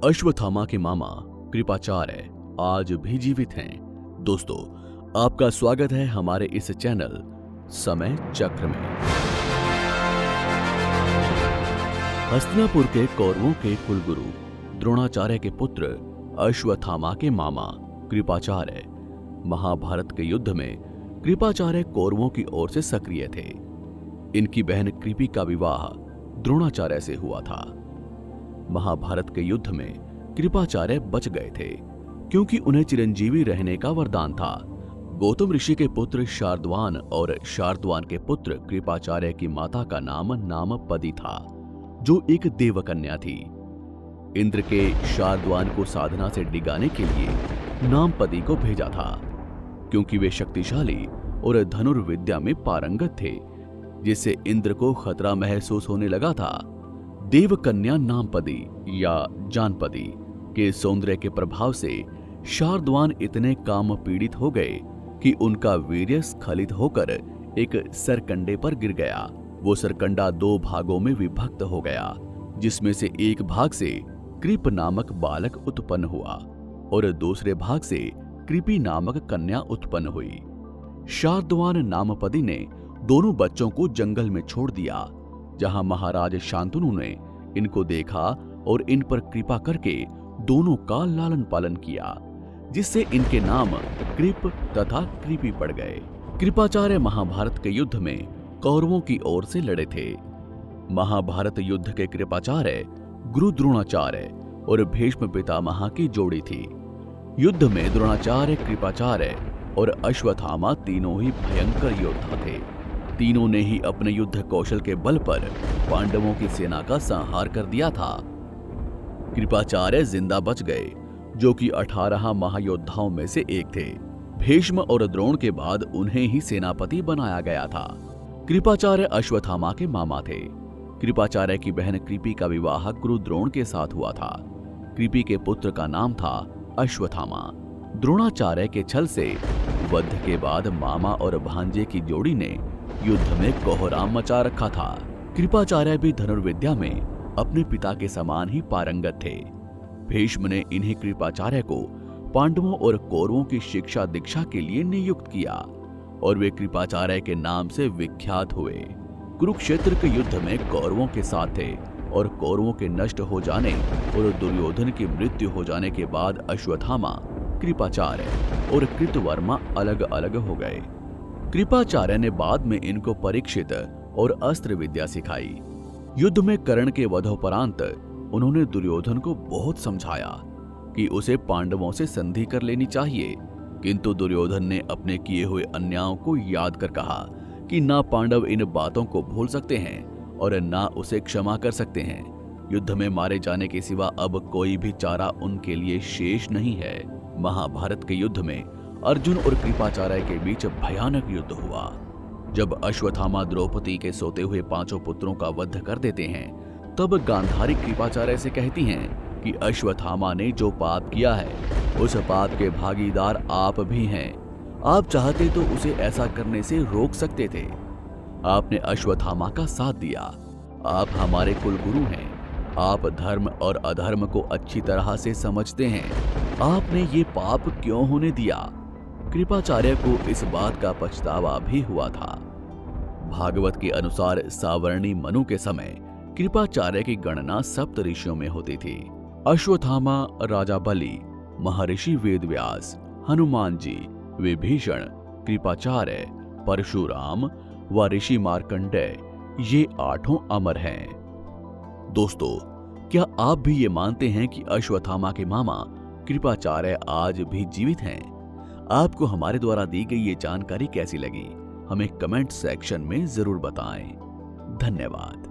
अश्वत्थामा के मामा कृपाचार्य आज भी जीवित हैं। दोस्तों, आपका स्वागत है हमारे इस चैनल समय चक्र में। हस्तिनापुर के कौरवों के कुलगुरु द्रोणाचार्य के पुत्र अश्वत्थामा के मामा कृपाचार्य महाभारत के युद्ध में कृपाचार्य कौरवों की ओर से सक्रिय थे। इनकी बहन कृपि का विवाह द्रोणाचार्य से हुआ था। महाभारत के युद्ध में कृपाचार्य बच गए थे क्योंकि उन्हें चिरंजीवी रहने का वरदान था। गौतम ऋषि के पुत्र शार्दवान और शार्दवान के पुत्र कृपाचार्य की माता का नाम नामपदी था, जो एक देवकन्या थी। इंद्र के शार्दवान को साधना से डिगाने के लिए नामपदी को भेजा था, क्योंकि वे शक्तिशाली और धनुर्विद्या में पारंगत थे, जिससे इंद्र को खतरा महसूस होने लगा था। देवकन्या नामपदी या जानपदी के सौंदर्य के प्रभाव से शार्दवान इतने काम पीड़ित हो गए कि उनका वीर्य स्खलित होकर एक सरकंडे पर गिर गया। वो सरकंडा 2 भागों में विभक्त हो गया, जिसमें से एक भाग से कृप नामक बालक उत्पन्न हुआ और दूसरे भाग से कृपि नामक कन्या उत्पन्न हुई। शार्दवान नामपदी ने दोनों बच्चों को जंगल में छोड़ दिया, जहां महाराज शांतनु ने इनको देखा और इन पर कृपा करके दोनों का लालन पालन किया, जिससे इनके नाम कृप तथा कृपि पड़ गए। कृपाचार्य महाभारत के युद्ध में कौरवों की ओर से लड़े थे। महाभारत युद्ध के कृपाचार्य गुरु द्रोणाचार्य और भीष्म पितामह की जोड़ी थी। युद्ध में द्रोणाचार्य, कृपाचार्य और अश्वत्थामा तीनों ही भयंकर योद्धा थे। तीनों ने ही अपने युद्ध कौशल के बल पर पांडवों की सेना का संहार कर दिया था। कृपाचार्य जिंदा बच गए, जो कि 18 महायोद्धाओं में से एक थे। भीष्म और द्रोण के बाद उन्हें ही सेनापति बनाया गया था। कृपाचार्य अश्वत्थामा के मामा थे। कृपाचार्य की बहन कृपि का विवाह गुरु द्रोण के साथ हुआ था। कृपि के पुत्र का नाम था अश्वत्थामा। द्रोणाचार्य के छल से वध के बाद मामा और भांजे की जोड़ी ने युद्ध में कोहराम मचा रखा था। कृपाचार्य भी धनुर्विद्या में अपने पिता के समान ही पारंगत थे। भीष्म ने इन्हीं कृपाचार्य को पांडवों और कौरवों की शिक्षा दीक्षा के लिए नियुक्त किया और वे कृपाचार्य के नाम से विख्यात हुए। कुरुक्षेत्र के युद्ध में कौरवों के साथ थे और कौरवों के नष्ट हो जाने और दुर्योधन की मृत्यु हो जाने के बाद अश्वत्थामा, कृपाचार्य और कृतवर्मा अलग अलग हो गए। कृपाचार्य ने बाद में इनको परीक्षित और अस्त्र विद्या सिखाई। युद्ध में कर्ण के वधोपरांत उन्होंने दुर्योधन को बहुत समझाया कि उसे पांडवों से संधि कर लेनी चाहिए, किंतु दुर्योधन ने अपने किए हुए अन्यायों को याद कर कहा कि ना पांडव इन बातों को भूल सकते हैं और ना उसे क्षमा कर सकते हैं। युद्ध में मारे जाने के सिवा अब कोई भी चारा उनके लिए शेष नहीं है। महाभारत के युद्ध में अर्जुन और कृपाचार्य के बीच भयानक युद्ध हुआ। जब अश्वत्थामा द्रौपदी के सोते हुए 5 पुत्रों का वध कर देते हैं, तब गांधारी कृपाचार्य से कहती हैं कि अश्वत्थामा ने जो पाप किया है उस पाप के भागीदार आप भी हैं। आप चाहते तो उसे ऐसा करने से रोक सकते थे। आपने अश्वत्थामा का साथ दिया। आप हमारे कुलगुरु हैं। आप धर्म और अधर्म को अच्छी तरह से समझते हैं। आपने ये पाप क्यों होने दिया? कृपाचार्य को इस बात का पछतावा भी हुआ था। भागवत के अनुसार सावर्णी मनु के समय कृपाचार्य की गणना सप्त ऋषियों में होती थी। अश्वत्थामा, राजा बलि, महर्षि वेदव्यास, हनुमान जी, विभीषण, कृपाचार्य, परशुराम व ऋषि मार्कंडेय, ये 8 अमर हैं। दोस्तों, क्या आप भी ये मानते हैं कि अश्वत्थामा के मामा कृपाचार्य आज भी जीवित हैं? आपको हमारे द्वारा दी गई ये जानकारी कैसी लगी? हमें कमेंट सेक्शन में जरूर बताएं। धन्यवाद।